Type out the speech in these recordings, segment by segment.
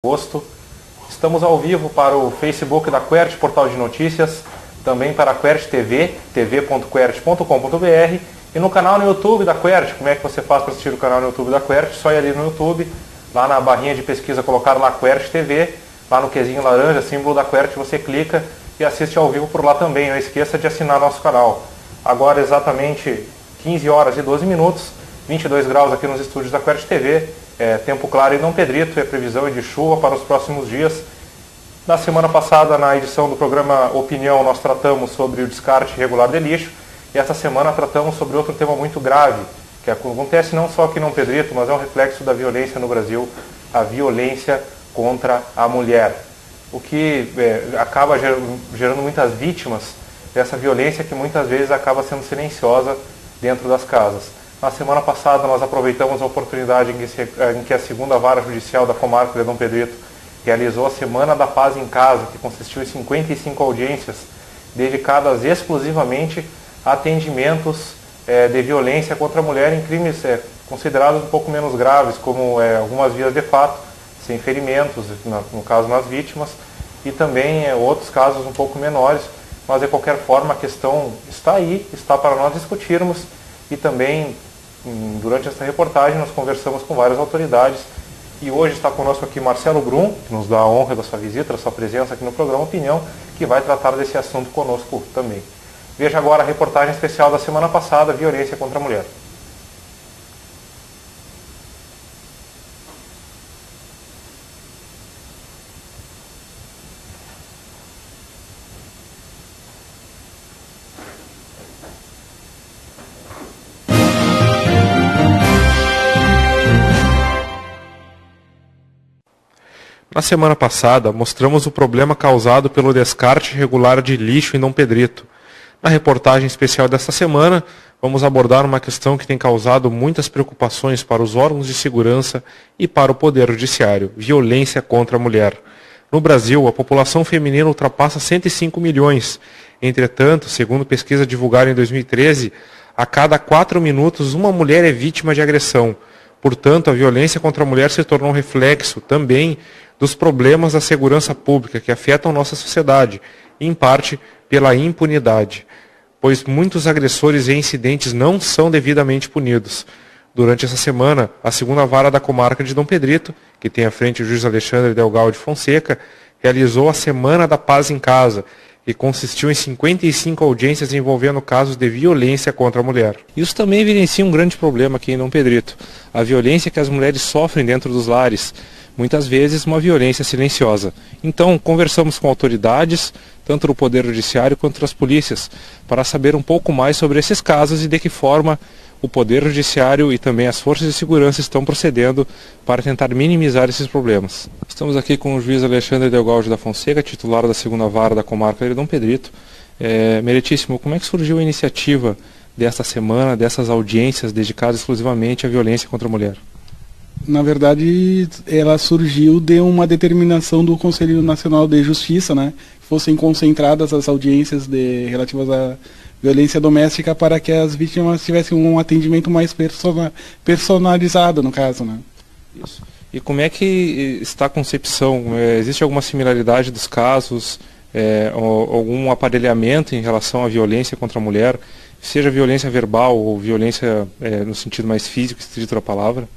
Agosto. Estamos ao vivo para o Facebook da Quert, portal de notícias, também para a Quert TV, tv.quert.com.br e no canal no YouTube da Quert. Como é que você faz para assistir o canal no YouTube da Quert? Só ir ali no YouTube, lá na barrinha de pesquisa, colocar lá Quert TV, lá no quezinho laranja, símbolo da Quert, você clica e assiste ao vivo por lá também. Não esqueça de assinar nosso canal. Agora exatamente 15 horas e 12 minutos, 22 graus aqui nos estúdios da Quert TV. Tempo claro em Dom Pedrito, previsão de chuva para os próximos dias. Na semana passada, na edição do programa Opinião, nós tratamos sobre o descarte irregular de lixo, e essa semana tratamos sobre outro tema muito grave, que acontece não só aqui em Dom Pedrito, mas é um reflexo da violência no Brasil, a violência contra a mulher. O que acaba gerando muitas vítimas dessa violência, que muitas vezes acaba sendo silenciosa dentro das casas. Na semana passada nós aproveitamos a oportunidade em que a segunda vara judicial da comarca de Dom Pedrito realizou a Semana da Paz em Casa, que consistiu em 55 audiências dedicadas exclusivamente a atendimentos de violência contra a mulher em crimes considerados um pouco menos graves, como algumas vias de fato, sem ferimentos, no caso nas vítimas, e também outros casos um pouco menores, mas de qualquer forma a questão está aí, está para nós discutirmos. E também, durante esta reportagem, nós conversamos com várias autoridades. E hoje está conosco aqui Marcelo Brum, que nos dá a honra da sua visita, da sua presença aqui no programa Opinião, que vai tratar desse assunto conosco também. Veja agora a reportagem especial da semana passada, Violência contra a Mulher. Na semana passada, mostramos o problema causado pelo descarte irregular de lixo em Dom Pedrito. Na reportagem especial desta semana, vamos abordar uma questão que tem causado muitas preocupações para os órgãos de segurança e para o Poder Judiciário: violência contra a mulher. No Brasil, a população feminina ultrapassa 105 milhões. Entretanto, segundo pesquisa divulgada em 2013, a cada 4 minutos uma mulher é vítima de agressão. Portanto, a violência contra a mulher se tornou um reflexo também dos problemas da segurança pública que afetam nossa sociedade, em parte pela impunidade, pois muitos agressores e incidentes não são devidamente punidos. Durante essa semana, a segunda vara da comarca de Dom Pedrito, que tem à frente o juiz Alexandre Delgado de Fonseca, realizou a Semana da Paz em Casa, que consistiu em 55 audiências envolvendo casos de violência contra a mulher. Isso também evidencia um grande problema aqui em Dom Pedrito: a violência que as mulheres sofrem dentro dos lares, muitas vezes uma violência silenciosa. Então, conversamos com autoridades, tanto do Poder Judiciário quanto das polícias, para saber um pouco mais sobre esses casos e de que forma o Poder Judiciário e também as forças de segurança estão procedendo para tentar minimizar esses problemas. Estamos aqui com o juiz Alexandre Delgado da Fonseca, titular da segunda vara da comarca de Dom Pedrito. Meritíssimo, como é que surgiu a iniciativa desta semana, dessas audiências dedicadas exclusivamente à violência contra a mulher? Na verdade, ela surgiu de uma determinação do Conselho Nacional de Justiça, né? Fossem concentradas as audiências relativas à violência doméstica para que as vítimas tivessem um atendimento mais personalizado, no caso, né? Isso. E como é que está a concepção? Existe alguma similaridade dos casos, algum aparelhamento em relação à violência contra a mulher, seja violência verbal ou violência no sentido mais físico, estrito da palavra?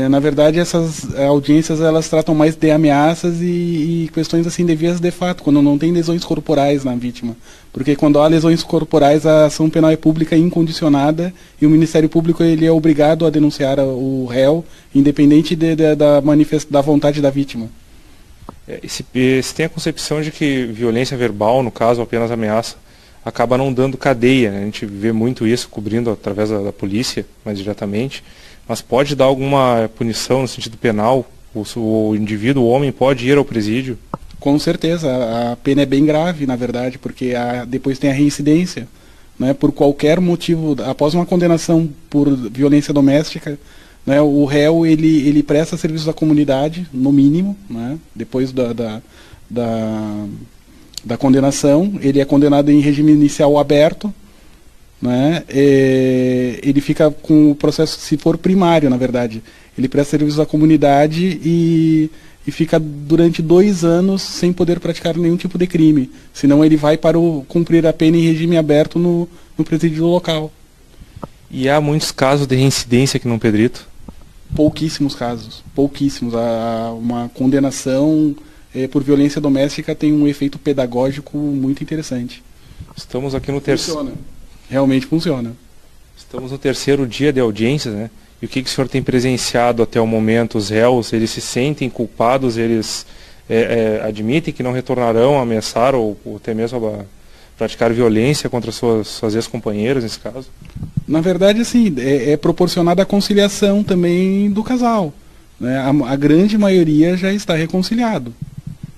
Na verdade, essas audiências elas tratam mais de ameaças e questões assim de vias de fato, quando não tem lesões corporais na vítima. Porque quando há lesões corporais, a ação penal é pública e incondicionada, e o Ministério Público ele é obrigado a denunciar o réu, independente da vontade da vítima. Se tem a concepção de que violência verbal, no caso apenas ameaça, acaba não dando cadeia, né? A gente vê muito isso cobrindo através da polícia, mais diretamente. Mas pode dar alguma punição no sentido penal? O indivíduo, o homem, pode ir ao presídio? Com certeza, a pena é bem grave, na verdade, porque depois tem a reincidência, né? Por qualquer motivo, após uma condenação por violência doméstica, né, o réu ele presta serviço à comunidade, no mínimo, né? Depois da condenação, ele é condenado em regime inicial aberto, né? Ele fica com o processo, se for primário, na verdade, ele presta serviço à comunidade e e fica durante 2 anos sem poder praticar nenhum tipo de crime. Senão ele vai para cumprir a pena em regime aberto no presídio local. E há muitos casos de reincidência aqui no Pedrito? Pouquíssimos casos, pouquíssimos. Uma condenação por violência doméstica tem um efeito pedagógico muito interessante. Estamos aqui no terceiro... Funciona. Realmente funciona. Estamos no 3º dia de audiências, né? E o que o senhor tem presenciado até o momento? Os réus, eles se sentem culpados, eles admitem que não retornarão a ameaçar ou até mesmo a praticar violência contra suas ex-companheiras, nesse caso? Na verdade, assim, é proporcionada a conciliação também do casal, né? A grande maioria já está reconciliado,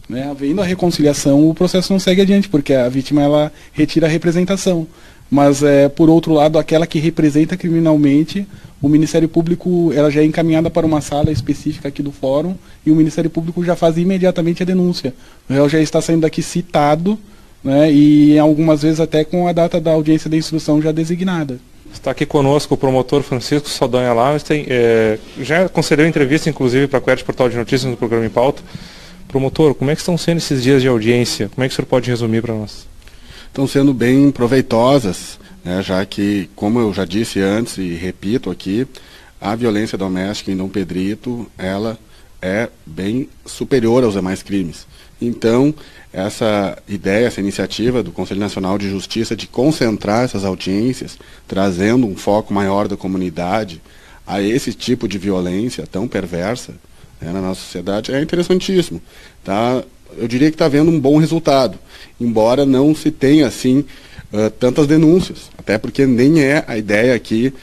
né? Havendo a reconciliação, o processo não segue adiante, porque a vítima ela retira a representação. Mas, por outro lado, aquela que representa criminalmente, o Ministério Público ela já é encaminhada para uma sala específica aqui do fórum e o Ministério Público já faz imediatamente a denúncia. O réu já está saindo daqui citado, né, e algumas vezes até com a data da audiência da instrução já designada. Está aqui conosco o promotor Francisco Saldanha Lamstein, já concedeu entrevista, inclusive, para a Querch Portal de Notícias no programa Em Pauta. Promotor, como é que estão sendo esses dias de audiência? Como é que o senhor pode resumir para nós? Estão sendo bem proveitosas, né, já que, como eu já disse antes e repito aqui, a violência doméstica em Dom Pedrito, ela é bem superior aos demais crimes. Então, essa ideia, essa iniciativa do Conselho Nacional de Justiça de concentrar essas audiências, trazendo um foco maior da comunidade a esse tipo de violência tão perversa, né, na nossa sociedade, é interessantíssimo. Tá? Eu diria que está havendo um bom resultado, embora não se tenha assim tantas denúncias, até porque nem é a ideia aqui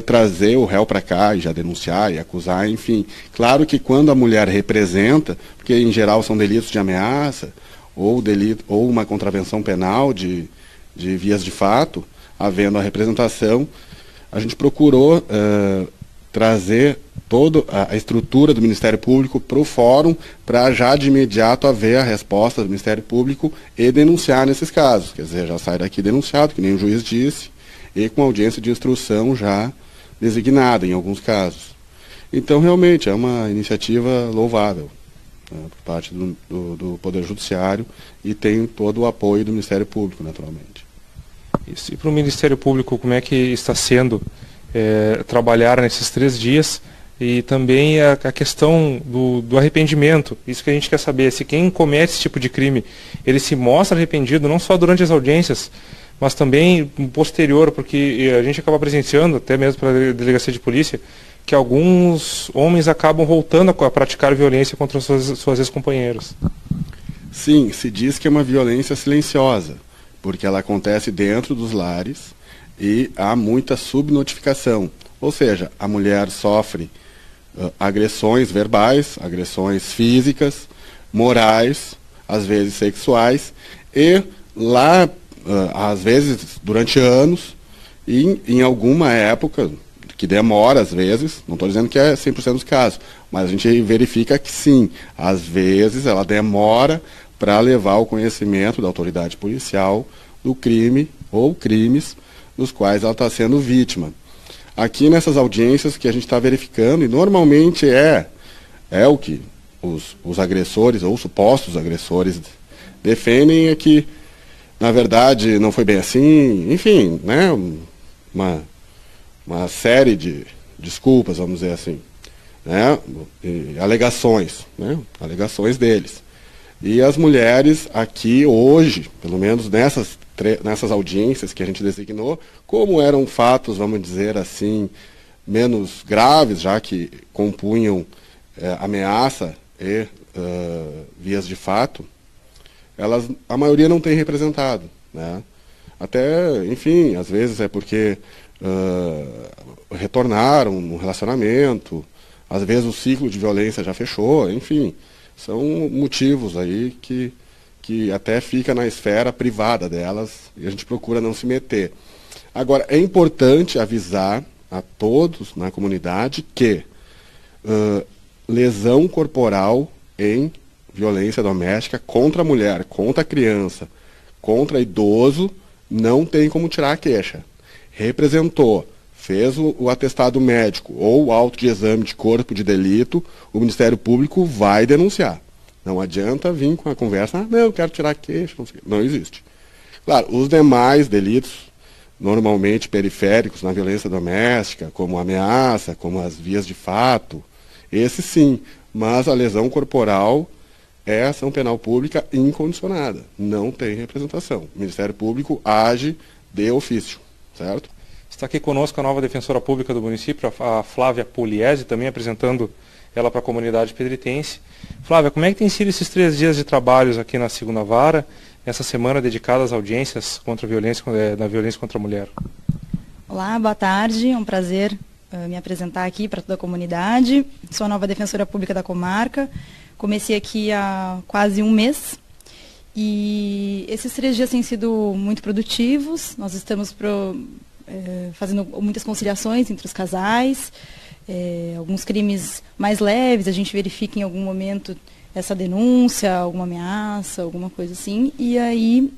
trazer o réu para cá e já denunciar e acusar, enfim. Claro que quando a mulher representa, porque em geral são delitos de ameaça ou uma contravenção penal de vias de fato, havendo a representação, a gente procurou trazer toda a estrutura do Ministério Público para o fórum, para já de imediato haver a resposta do Ministério Público e denunciar nesses casos. Quer dizer, já sai daqui denunciado, que nem o juiz disse, e com audiência de instrução já designada em alguns casos. Então, realmente, é uma iniciativa louvável, né, por parte do Poder Judiciário e tem todo o apoio do Ministério Público, naturalmente. Isso. E para o Ministério Público, como é que está sendo trabalhar nesses 3 dias? E também a questão do arrependimento. Isso que a gente quer saber, se quem comete esse tipo de crime, ele se mostra arrependido, não só durante as audiências, mas também posterior, porque a gente acaba presenciando, até mesmo para a delegacia de polícia, que alguns homens acabam voltando a praticar violência contra suas ex-companheiras. Sim, se diz que é uma violência silenciosa, porque ela acontece dentro dos lares e há muita subnotificação. Ou seja, a mulher sofre agressões verbais, agressões físicas, morais, às vezes sexuais, e lá, às vezes, durante anos, e em alguma época, que demora às vezes, não estou dizendo que é 100% dos casos, mas a gente verifica que sim, às vezes ela demora para levar ao conhecimento da autoridade policial do crime ou crimes dos quais ela está sendo vítima. Aqui nessas audiências que a gente está verificando, e normalmente é o que os agressores ou supostos agressores defendem, é que, na verdade, não foi bem assim, enfim, né, uma série de desculpas, vamos dizer assim, né, e alegações deles. E as mulheres aqui hoje, pelo menos nessas audiências que a gente designou, como eram fatos, vamos dizer assim, menos graves, já que compunham ameaça e vias de fato, a maioria não tem representado, né? Até, enfim, às vezes é porque retornaram no relacionamento, às vezes o ciclo de violência já fechou, enfim, são motivos aí que até fica na esfera privada delas e a gente procura não se meter. Agora, é importante avisar a todos na comunidade que lesão corporal em violência doméstica contra a mulher, contra a criança, contra idoso, não tem como tirar a queixa. Representou, fez o atestado médico ou o auto de exame de corpo de delito, o Ministério Público vai denunciar. Não adianta vir com a conversa, não, eu quero tirar queixa, não existe. Claro, os demais delitos, normalmente periféricos na violência doméstica, como ameaça, como as vias de fato, esse sim, mas a lesão corporal é ação penal pública incondicionada, não tem representação. O Ministério Público age de ofício, certo? Está aqui conosco a nova defensora pública do município, a Flávia Pugliese, também apresentando ela para a comunidade pedritense. Flávia, como é que tem sido esses 3 dias de trabalhos aqui na segunda vara, essa semana dedicada às audiências contra a violência, da violência contra a mulher? Olá, boa tarde, é um prazer me apresentar aqui para toda a comunidade. Sou a nova defensora pública da comarca, comecei aqui há quase um mês e esses 3 dias têm sido muito produtivos. Nós estamos fazendo muitas conciliações entre os casais, alguns crimes mais leves, a gente verifica em algum momento essa denúncia, alguma ameaça, alguma coisa assim, e aí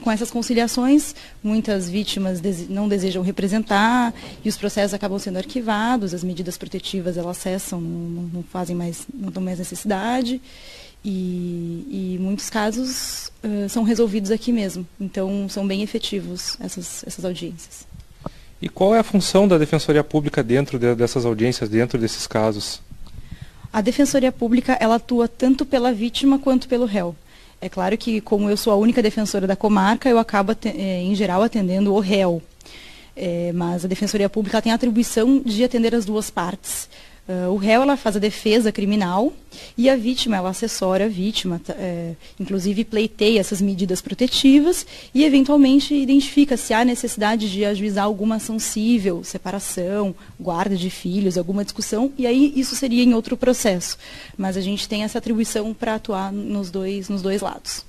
com essas conciliações muitas vítimas não desejam representar e os processos acabam sendo arquivados, as medidas protetivas elas cessam, não dão mais necessidade e muitos casos são resolvidos aqui mesmo, então são bem efetivos essas audiências. E qual é a função da Defensoria Pública dentro dessas audiências, dentro desses casos? A Defensoria Pública, ela atua tanto pela vítima quanto pelo réu. É claro que, como eu sou a única defensora da comarca, eu acabo, em geral, atendendo o réu. Mas a Defensoria Pública tem a atribuição de atender as duas partes. O réu, ela faz a defesa criminal e a vítima, ela assessora a vítima, inclusive pleiteia essas medidas protetivas e, eventualmente, identifica se há necessidade de ajuizar alguma ação cível, separação, guarda de filhos, alguma discussão, e aí isso seria em outro processo. Mas a gente tem essa atribuição para atuar nos dois lados.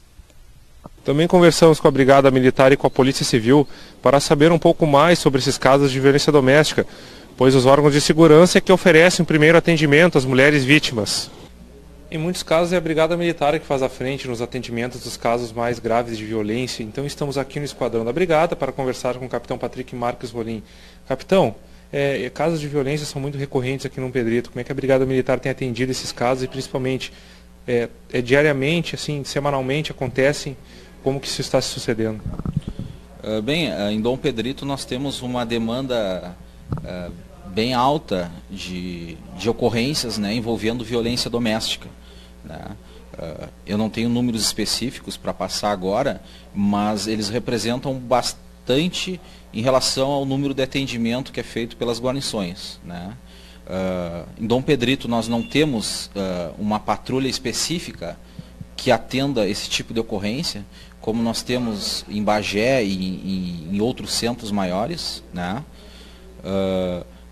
Também conversamos com a Brigada Militar e com a Polícia Civil para saber um pouco mais sobre esses casos de violência doméstica, pois os órgãos de segurança é que oferecem o primeiro atendimento às mulheres vítimas. Em muitos casos é a Brigada Militar que faz a frente nos atendimentos dos casos mais graves de violência, então estamos aqui no Esquadrão da Brigada para conversar com o Capitão Patrick Marques Rolim. Capitão, casos de violência são muito recorrentes aqui no Pedrito, como é que a Brigada Militar tem atendido esses casos e principalmente diariamente, assim, semanalmente acontecem, como que isso está se sucedendo? Em Dom Pedrito nós temos uma demanda bem alta de ocorrências, né, envolvendo violência doméstica, né? Eu não tenho números específicos para passar agora, mas eles representam bastante em relação ao número de atendimento que é feito pelas guarnições, né? Em Dom Pedrito nós não temos uma patrulha específica que atenda esse tipo de ocorrência, como nós temos em Bagé e em outros centros maiores, né?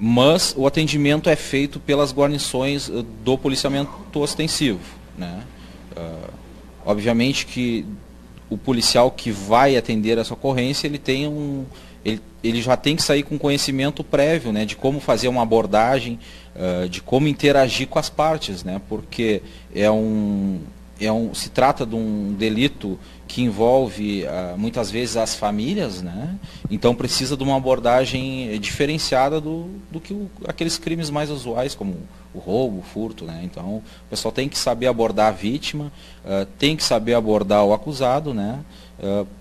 Mas o atendimento é feito pelas guarnições do policiamento ostensivo, né? Obviamente que o policial que vai atender essa ocorrência, ele já tem que sair com conhecimento prévio, né, de como fazer uma abordagem, de como interagir com as partes, né, porque se trata de um delito que envolve muitas vezes as famílias, né? Então precisa de uma abordagem diferenciada do que aqueles crimes mais usuais, como o roubo, o furto, né? Então o pessoal tem que saber abordar a vítima, tem que saber abordar o acusado, né?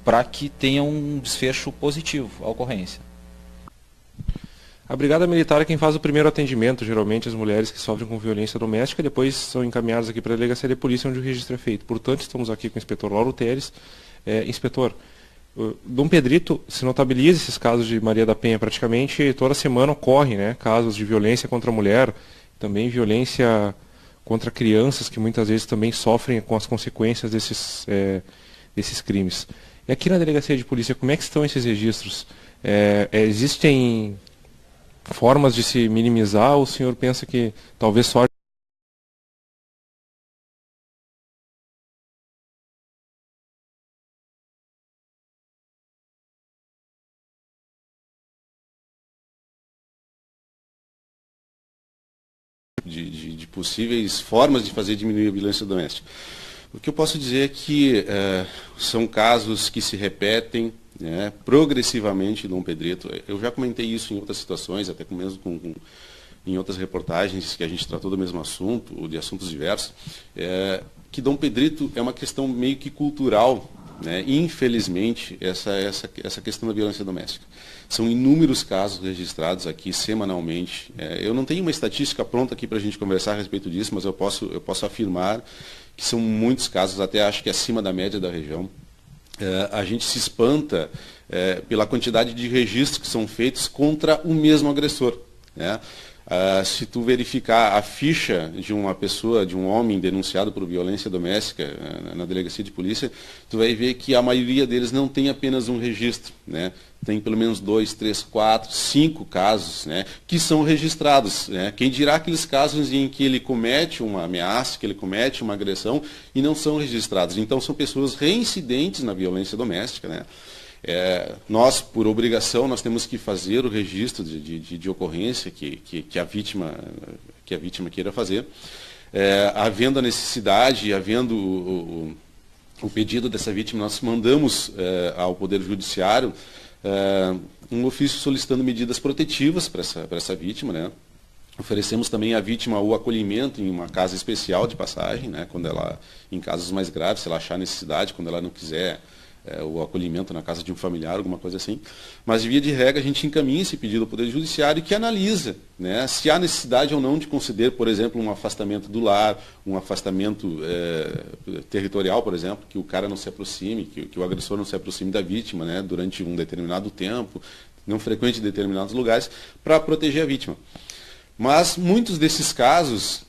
Para que tenha um desfecho positivo à ocorrência. A Brigada Militar é quem faz o primeiro atendimento, geralmente as mulheres que sofrem com violência doméstica, depois são encaminhadas aqui para a Delegacia de Polícia, onde o registro é feito. Portanto, estamos aqui com o inspetor Lauro Teres. Inspetor, Dom Pedrito se notabiliza esses casos de Maria da Penha, praticamente toda semana ocorrem, né, casos de violência contra a mulher, também violência contra crianças, que muitas vezes também sofrem com as consequências desses crimes. E aqui na Delegacia de Polícia, como é que estão esses registros? Existem formas de se minimizar, ou o senhor pensa que talvez só de possíveis formas de fazer diminuir a violência doméstica? O que eu posso dizer é que são casos que se repetem, né, progressivamente Dom Pedrito. Eu já comentei isso em outras situações, até mesmo em outras reportagens que a gente tratou do mesmo assunto, ou de assuntos diversos, que Dom Pedrito é uma questão meio que cultural, né, infelizmente, essa questão da violência doméstica. São inúmeros casos registrados aqui semanalmente. Eu não tenho uma estatística pronta aqui para a gente conversar a respeito disso, mas eu posso afirmar que são muitos casos, até acho que acima da média da região. A gente se espanta pela quantidade de registros que são feitos contra o mesmo agressor, né? Se tu verificar a ficha de uma pessoa, de um homem denunciado por violência doméstica na delegacia de polícia, tu vai ver que a maioria deles não tem apenas um registro, né? Tem pelo menos 2, 3, 4, 5 casos, né, que são registrados, né? Quem dirá aqueles casos em que ele comete uma ameaça, que ele comete uma agressão e não são registrados. Então são pessoas reincidentes na violência doméstica, né? Nós, por obrigação, nós temos que fazer o registro de ocorrência que a vítima queira fazer. Havendo a necessidade, havendo o pedido dessa vítima, nós mandamos ao Poder Judiciário um ofício solicitando medidas protetivas para essa vítima, né? Oferecemos também à vítima o acolhimento em uma casa especial de passagem, né? Quando ela, em casos mais graves, se ela achar necessidade, quando ela não quiser o acolhimento na casa de um familiar, alguma coisa assim. Mas, via de regra, a gente encaminha esse pedido ao Poder Judiciário que analisa, né, se há necessidade ou não de conceder, por exemplo, um afastamento do lar, um afastamento territorial, por exemplo, que o cara não se aproxime, que o agressor não se aproxime da vítima, né, durante um determinado tempo, não frequente determinados lugares, para proteger a vítima. Mas muitos desses casos,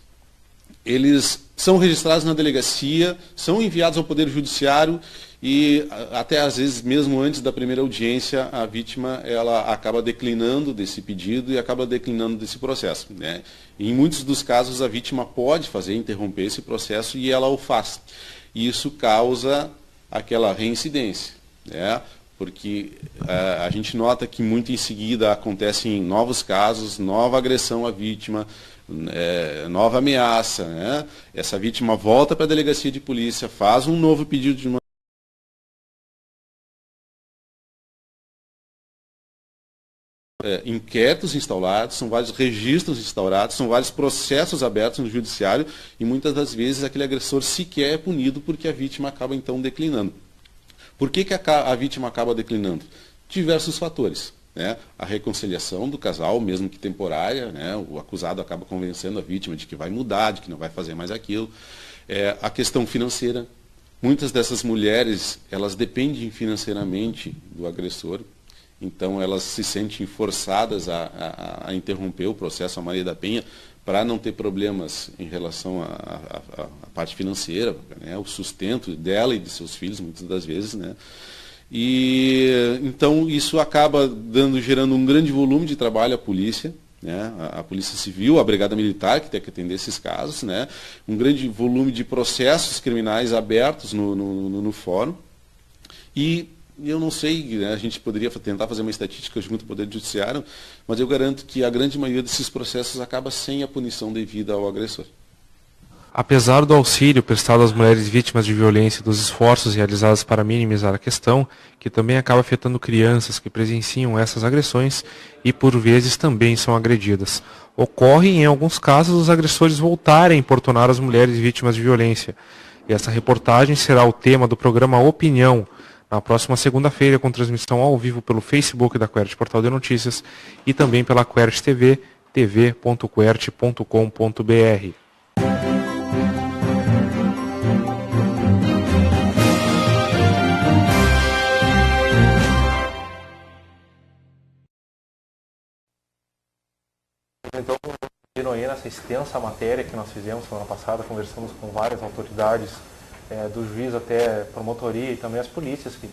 eles são registrados na delegacia, são enviados ao Poder Judiciário e até às vezes, mesmo antes da primeira audiência, a vítima ela acaba declinando desse pedido e acaba declinando desse processo, né? E em muitos dos casos, a vítima pode interromper esse processo e ela o faz. E isso causa aquela reincidência, né? Porque a gente nota que muito em seguida acontecem novos casos, nova agressão à vítima, nova ameaça, né? Essa vítima volta para a delegacia de polícia, faz um novo pedido de uma inquéritos instaurados, são vários registros instaurados, são vários processos abertos no judiciário e muitas das vezes aquele agressor sequer é punido porque a vítima acaba então declinando. Por que a vítima acaba declinando? Diversos fatores, né? A reconciliação do casal, mesmo que temporária, né? O acusado acaba convencendo a vítima de que vai mudar, de que não vai fazer mais aquilo. A questão financeira. Muitas dessas mulheres, elas dependem financeiramente do agressor, então elas se sentem forçadas a interromper o processo à Maria da Penha para não ter problemas em relação à parte financeira, né, o sustento dela e de seus filhos, muitas das vezes, né? E então isso acaba gerando um grande volume de trabalho à polícia, né? A Polícia Civil, a Brigada Militar, que tem que atender esses casos, né? Um grande volume de processos criminais abertos no fórum. E eu não sei, né, a gente poderia tentar fazer uma estatística junto ao Poder Judiciário, mas eu garanto que a grande maioria desses processos acaba sem a punição devida ao agressor. Apesar do auxílio prestado às mulheres vítimas de violência e dos esforços realizados para minimizar a questão, que também acaba afetando crianças que presenciam essas agressões e por vezes também são agredidas. Ocorre em alguns casos os agressores voltarem a importunar as mulheres vítimas de violência. E essa reportagem será o tema do programa Opinião, na próxima segunda-feira, com transmissão ao vivo pelo Facebook da Quert Portal de Notícias e também pela Quert TV, tv.quert.com.br. Então, viram aí nessa extensa matéria que nós fizemos semana passada, conversamos com várias autoridades, do juiz até promotoria e também as polícias que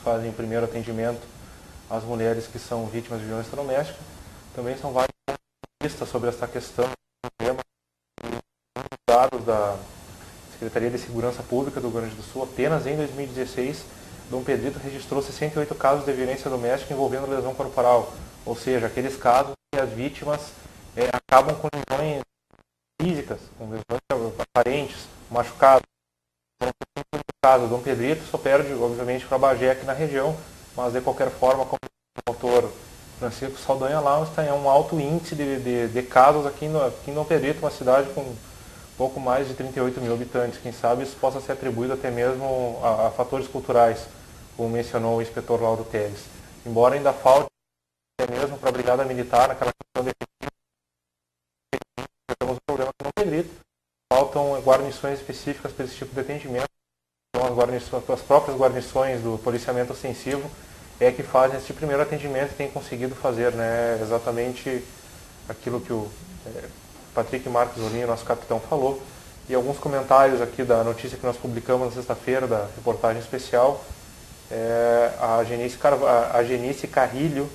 fazem o primeiro atendimento às mulheres que são vítimas de violência doméstica. Também são várias pistas sobre essa questão, dados da Secretaria de Segurança Pública do Rio Grande do Sul. Apenas em 2016, Dom Pedrito registrou 68 casos de violência doméstica envolvendo lesão corporal, ou seja, aqueles casos que as vítimas acabam com lesões físicas, com lesões aparentes, machucados. No caso, Dom Pedrito só perde, obviamente, para Bagé aqui na região, mas de qualquer forma, como o promotor Francisco Saldanha Lamas, tem um alto índice de casos aqui em Dom Pedrito, uma cidade com pouco mais de 38 mil habitantes. Quem sabe isso possa ser atribuído até mesmo a fatores culturais, como mencionou o inspetor Lauro Teles. Embora ainda falte até mesmo para a Brigada Militar, naquela questão de temos um problema com Dom Pedrito, faltam guarnições específicas para esse tipo de atendimento. Então as próprias guarnições do policiamento ostensivo é que fazem esse primeiro atendimento e têm conseguido fazer, né, exatamente aquilo que o Patrick Marques Olinho, nosso capitão, falou. E alguns comentários aqui da notícia que nós publicamos na sexta-feira, da reportagem especial, a Genice Carrilho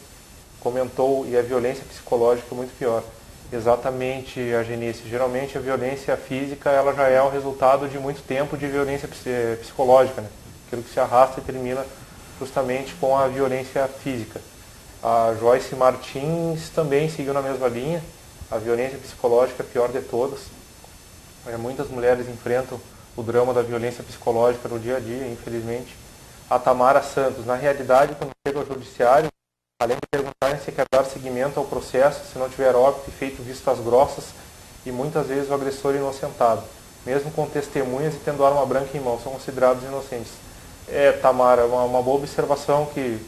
comentou, e a violência psicológica é muito pior. Exatamente, a Genice. Geralmente a violência física ela já é o resultado de muito tempo de violência psicológica, né? Aquilo que se arrasta e termina justamente com a violência física. A Joyce Martins também seguiu na mesma linha. A violência psicológica é a pior de todas. Muitas mulheres enfrentam o drama da violência psicológica no dia a dia, infelizmente. A Tamara Santos, na realidade, quando chega ao judiciário, além de perguntarem se quer dar seguimento ao processo, se não tiver óbito e feito vistas grossas, e muitas vezes o agressor inocentado, mesmo com testemunhas e tendo arma branca em mão, são considerados inocentes. Tamara, uma boa observação que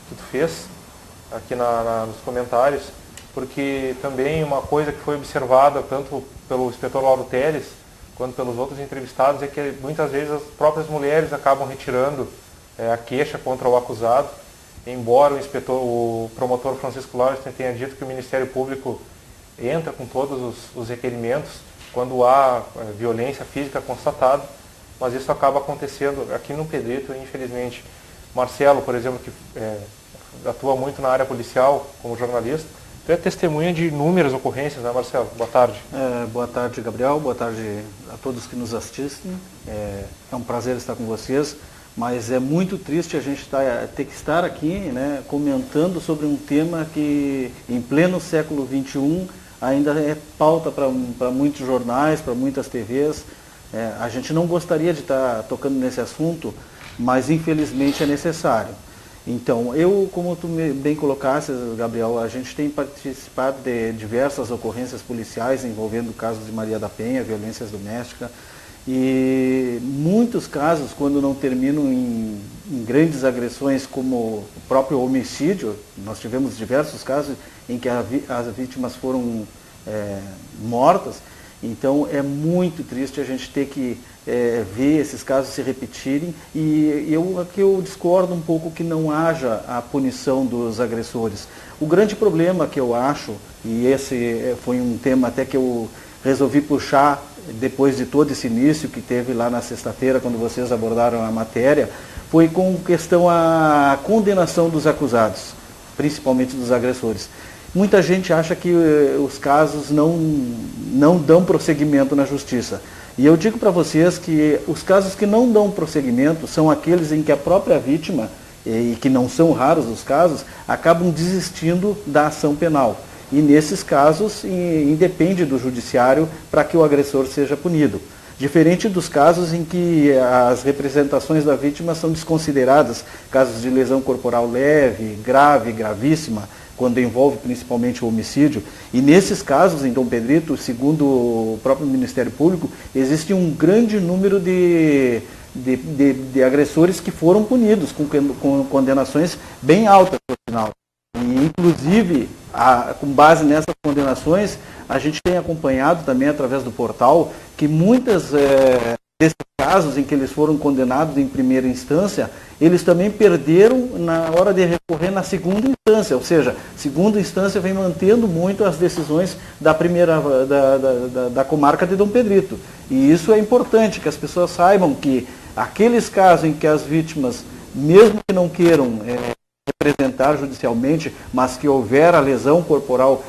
tu fez aqui nos comentários, porque também uma coisa que foi observada tanto pelo inspetor Lauro Teles quanto pelos outros entrevistados é que muitas vezes as próprias mulheres acabam retirando a queixa contra o acusado, embora o promotor Francisco Laures tenha dito que o Ministério Público entra com todos os requerimentos quando há violência física constatada, mas isso acaba acontecendo aqui no Pedrito, infelizmente. Marcelo, por exemplo, que atua muito na área policial como jornalista, tu é testemunha de inúmeras ocorrências, né, Marcelo? Boa tarde. Boa tarde, Gabriel. Boa tarde a todos que nos assistem. É um prazer estar com vocês, mas é muito triste a gente ter que estar aqui, né, comentando sobre um tema que, em pleno século XXI, ainda é pauta para muitos jornais, para muitas TVs. A gente não gostaria de estar tocando nesse assunto, mas infelizmente é necessário. Então, como tu bem colocaste, Gabriel, a gente tem participado de diversas ocorrências policiais envolvendo casos de Maria da Penha, violências domésticas, e muitos casos, quando não terminam em grandes agressões como o próprio homicídio, nós tivemos diversos casos em que as vítimas foram mortas. Então é muito triste a gente ter que ver esses casos se repetirem, e eu discordo um pouco que não haja a punição dos agressores. O grande problema que eu acho, e esse foi um tema até que eu resolvi puxar depois de todo esse início que teve lá na sexta-feira, quando vocês abordaram a matéria, foi com questão à condenação dos acusados, principalmente dos agressores. Muita gente acha que os casos não dão prosseguimento na justiça. E eu digo para vocês que os casos que não dão prosseguimento são aqueles em que a própria vítima, e que não são raros os casos, acabam desistindo da ação penal. E nesses casos, independe do judiciário para que o agressor seja punido. Diferente dos casos em que as representações da vítima são desconsideradas, casos de lesão corporal leve, grave, gravíssima, quando envolve principalmente o homicídio. E nesses casos, em Dom Pedrito, segundo o próprio Ministério Público, existe um grande número de agressores que foram punidos, com condenações bem altas, por sinal. E, inclusive, com base nessas condenações, a gente tem acompanhado também através do portal que muitas desses casos em que eles foram condenados em primeira instância, eles também perderam na hora de recorrer na segunda instância, ou seja, segunda instância vem mantendo muito as decisões da comarca de Dom Pedrito. E isso é importante, que as pessoas saibam que aqueles casos em que as vítimas, mesmo que não queiram representar judicialmente, mas que houver a lesão corporal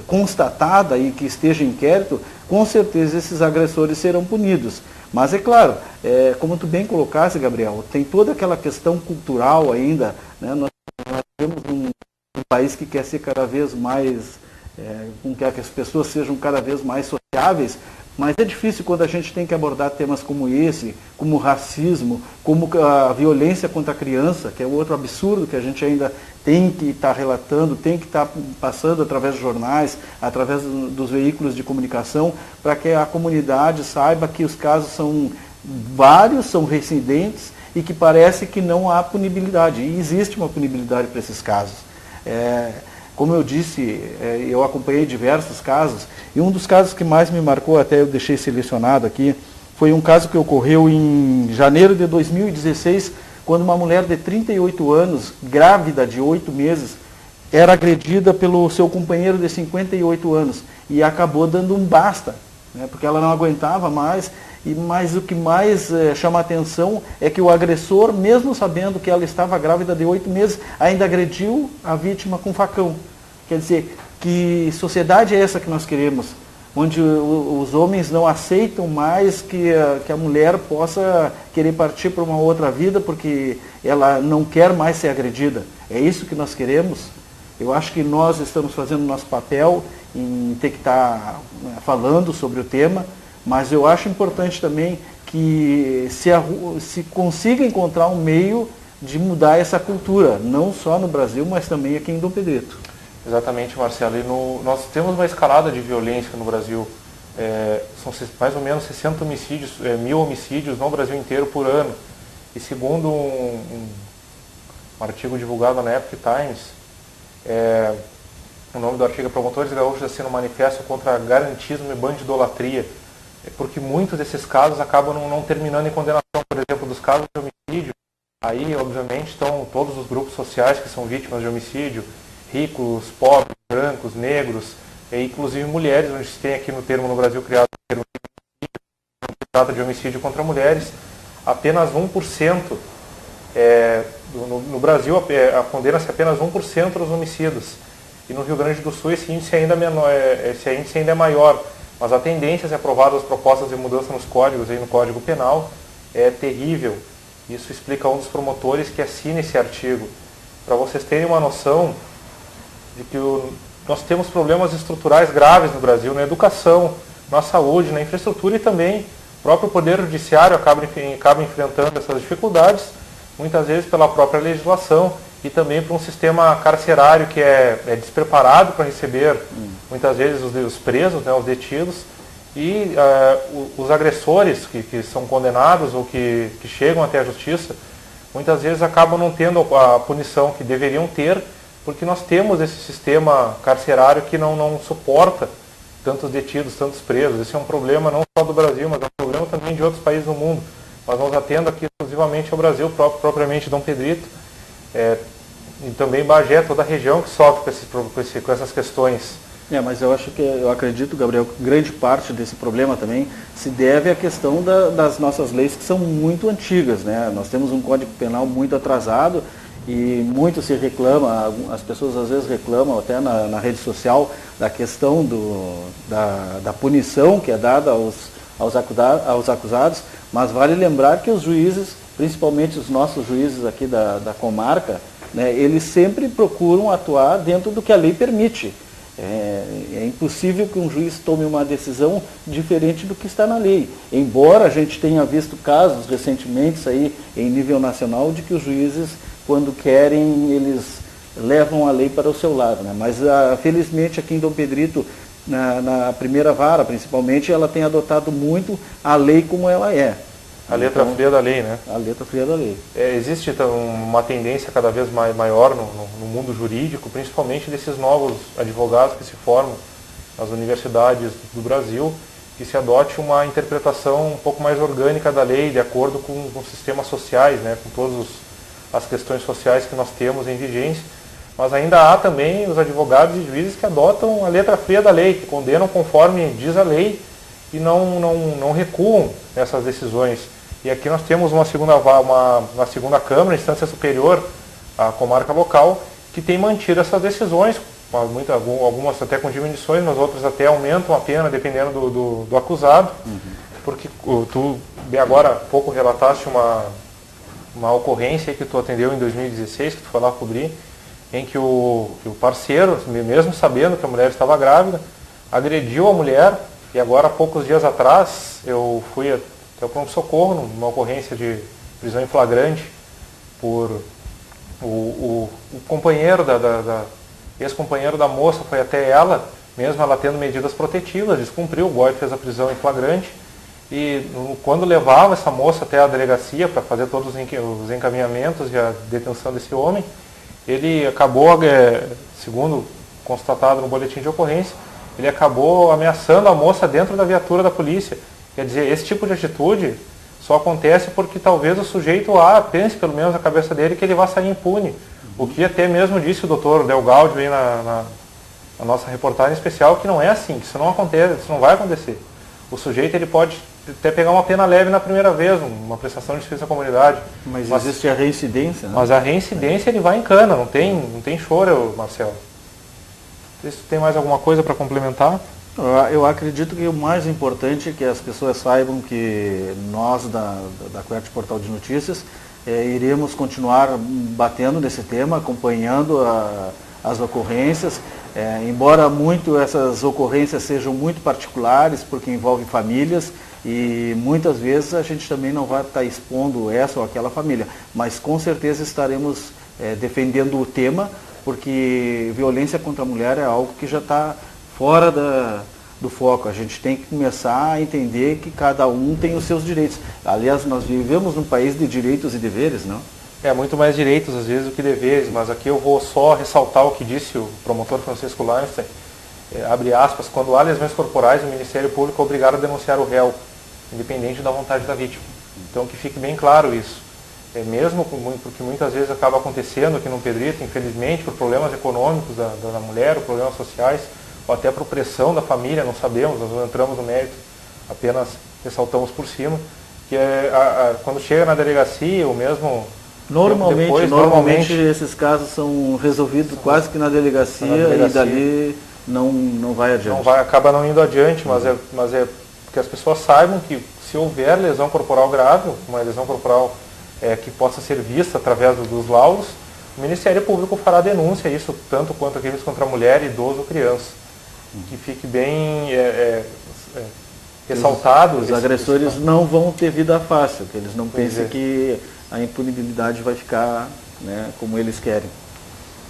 constatada e que esteja em inquérito, com certeza esses agressores serão punidos. Mas é claro, como tu bem colocaste, Gabriel, tem toda aquela questão cultural ainda, né? Nós temos um país que quer ser cada vez mais, com que as pessoas sejam cada vez mais sociáveis, Mas é difícil quando a gente tem que abordar temas como esse, como o racismo, como a violência contra a criança, que é outro absurdo que a gente ainda tem que estar relatando, tem que estar passando através dos jornais, através dos veículos de comunicação, para que a comunidade saiba que os casos são vários, são reincidentes e que parece que não há punibilidade. E existe uma punibilidade para esses casos. Como eu disse, eu acompanhei diversos casos, e um dos casos que mais me marcou, até eu deixei selecionado aqui, foi um caso que ocorreu em janeiro de 2016, quando uma mulher de 38 anos, grávida de 8 meses, era agredida pelo seu companheiro de 58 anos, e acabou dando um basta, né, porque ela não aguentava mais. Mas o que mais chama a atenção é que o agressor, mesmo sabendo que ela estava grávida de 8 meses, ainda agrediu a vítima com facão. Quer dizer, que sociedade é essa que nós queremos? Onde os homens não aceitam mais que a mulher possa querer partir para uma outra vida porque ela não quer mais ser agredida. É isso que nós queremos? Eu acho que nós estamos fazendo nosso papel em ter que estar falando sobre o tema, mas eu acho importante também que se consiga encontrar um meio de mudar essa cultura, não só no Brasil, mas também aqui em Dom Pedrito. Exatamente, Marcelo. Nós temos uma escalada de violência no Brasil. São mais ou menos 60 homicídios, 1.000 homicídios no Brasil inteiro por ano. E segundo um artigo divulgado na Epoch Times, o nome do artigo é Promotores Gaúchos assinam um manifesto contra garantismo e bandidolatria. Porque muitos desses casos acabam não terminando em condenação. Por exemplo, dos casos de homicídio, aí obviamente estão todos os grupos sociais que são vítimas de homicídio, ricos, pobres, brancos, negros, e inclusive mulheres, onde se tem aqui no termo no Brasil criado o termo que trata de homicídio contra mulheres, apenas 1%, no Brasil condena-se apenas 1% dos homicídios, e no Rio Grande do Sul esse índice ainda é maior. Mas a tendência, se aprovadas as propostas de mudança nos códigos, aí no Código Penal, é terrível. Isso explica um dos promotores que assina esse artigo. Para vocês terem uma noção de que nós temos problemas estruturais graves no Brasil, na educação, na saúde, na infraestrutura, e também o próprio Poder Judiciário acaba enfrentando essas dificuldades, muitas vezes pela própria legislação, e também por um sistema carcerário que é despreparado para receber, muitas vezes, os presos, né, os detidos, e os agressores que são condenados ou que chegam até a justiça, muitas vezes acabam não tendo a punição que deveriam ter, porque nós temos esse sistema carcerário que não suporta tantos detidos, tantos presos. Esse é um problema não só do Brasil, mas é um problema também de outros países do mundo. Mas nós atendo aqui exclusivamente ao Brasil, propriamente Dom Pedrito, e também Bagé, toda a região que sofre com essas questões. Mas eu acredito, Gabriel, que grande parte desse problema também se deve à questão das nossas leis que são muito antigas, né? Nós temos um Código Penal muito atrasado e muito se reclama, as pessoas às vezes reclamam até na rede social da questão da punição que é dada aos acusados, mas vale lembrar que os juízes, principalmente os nossos juízes aqui da comarca, né, eles sempre procuram atuar dentro do que a lei permite. É impossível que um juiz tome uma decisão diferente do que está na lei. Embora a gente tenha visto casos recentemente aí em nível nacional de que os juízes, quando querem, eles levam a lei para o seu lado, né? Mas felizmente aqui em Dom Pedrito, na primeira vara principalmente, ela tem adotado muito a lei como ela é. A letra fria da lei, né? A letra fria da lei. Existe então uma tendência cada vez maior no mundo jurídico, principalmente desses novos advogados que se formam nas universidades do Brasil, que se adote uma interpretação um pouco mais orgânica da lei, de acordo com os sistemas sociais, né? Com todas as questões sociais que nós temos em vigência. Mas ainda há também os advogados e juízes que adotam a letra fria da lei, que condenam conforme diz a lei e não recuam nessas decisões. E aqui nós temos uma segunda Câmara, instância superior, a comarca local, que tem mantido essas decisões, algumas até com diminuições, mas outras até aumentam a pena, dependendo do acusado. Porque tu agora há pouco relataste uma ocorrência que tu atendeu em 2016, que tu foi lá cobrir, em que o parceiro, mesmo sabendo que a mulher estava grávida, agrediu a mulher, E agora, há poucos dias atrás, eu fui até o pronto-socorro, numa ocorrência de prisão em flagrante, por o companheiro ex-companheiro da moça foi até ela, mesmo ela tendo medidas protetivas, descumpriu, o boy fez a prisão em flagrante, e quando levava essa moça até a delegacia para fazer todos os encaminhamentos e a detenção desse homem, ele acabou, segundo constatado no boletim de ocorrência, ele acabou ameaçando a moça dentro da viatura da polícia. Quer dizer, esse tipo de atitude só acontece porque talvez o sujeito pense pelo menos na cabeça dele que ele vai sair impune. O que até mesmo disse o doutor Del Gaudio aí na nossa reportagem especial, que não é assim, que isso não acontece, isso não vai acontecer. O sujeito ele pode até pegar uma pena leve na primeira vez, uma prestação de serviço à comunidade. Mas existe a reincidência, né? Mas a reincidência ele vai em cana, não tem choro, Marcelo. Se tem mais alguma coisa para complementar? Eu acredito que o mais importante é que as pessoas saibam que nós da Quert Portal de Notícias iremos continuar batendo nesse tema, acompanhando as ocorrências, embora essas ocorrências sejam muito particulares, porque envolvem famílias, e muitas vezes a gente também não vai estar expondo essa ou aquela família, mas com certeza estaremos defendendo o tema, porque violência contra a mulher é algo que já está fora do foco. A gente tem que começar a entender que cada um tem os seus direitos. Aliás, nós vivemos num país de direitos e deveres, não? Muito mais direitos às vezes do que deveres, mas aqui eu vou só ressaltar o que disse o promotor Francisco Lainstein, abre aspas, quando há lesões corporais, o Ministério Público é obrigado a denunciar o réu, independente da vontade da vítima. Então que fique bem claro isso. Mesmo porque muitas vezes acaba acontecendo aqui no Pedrito, infelizmente, por problemas econômicos da mulher, ou problemas sociais, ou até por pressão da família, não sabemos, nós não entramos no mérito, apenas ressaltamos por cima, que quando chega na delegacia, ou mesmo... Normalmente esses casos são resolvidos quase que na delegacia e dali não vai adiante. Acaba não indo adiante, mas é que as pessoas saibam que se houver lesão corporal grave, uma lesão corporal que possa ser vista através dos laudos, o Ministério Público fará denúncia, isso tanto quanto aqueles contra mulher, idoso ou criança. Que fique bem ressaltado. Os agressores não vão ter vida fácil, que eles não pensem que a impunibilidade vai ficar como eles querem.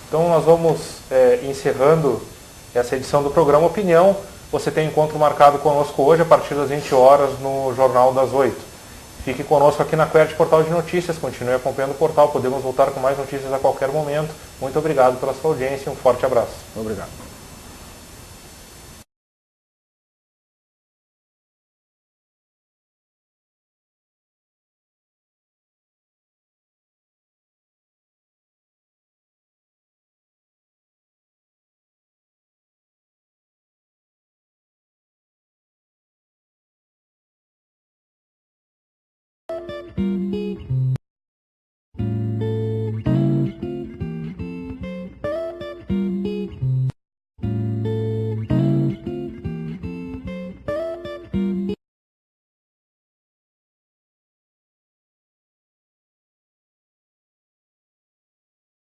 Então nós vamos encerrando essa edição do programa Opinião. Você tem encontro marcado conosco hoje a partir das 20 horas no Jornal das 8. Fique conosco aqui na Quert Portal de Notícias, continue acompanhando o portal, podemos voltar com mais notícias a qualquer momento. Muito obrigado pela sua audiência e um forte abraço. Obrigado.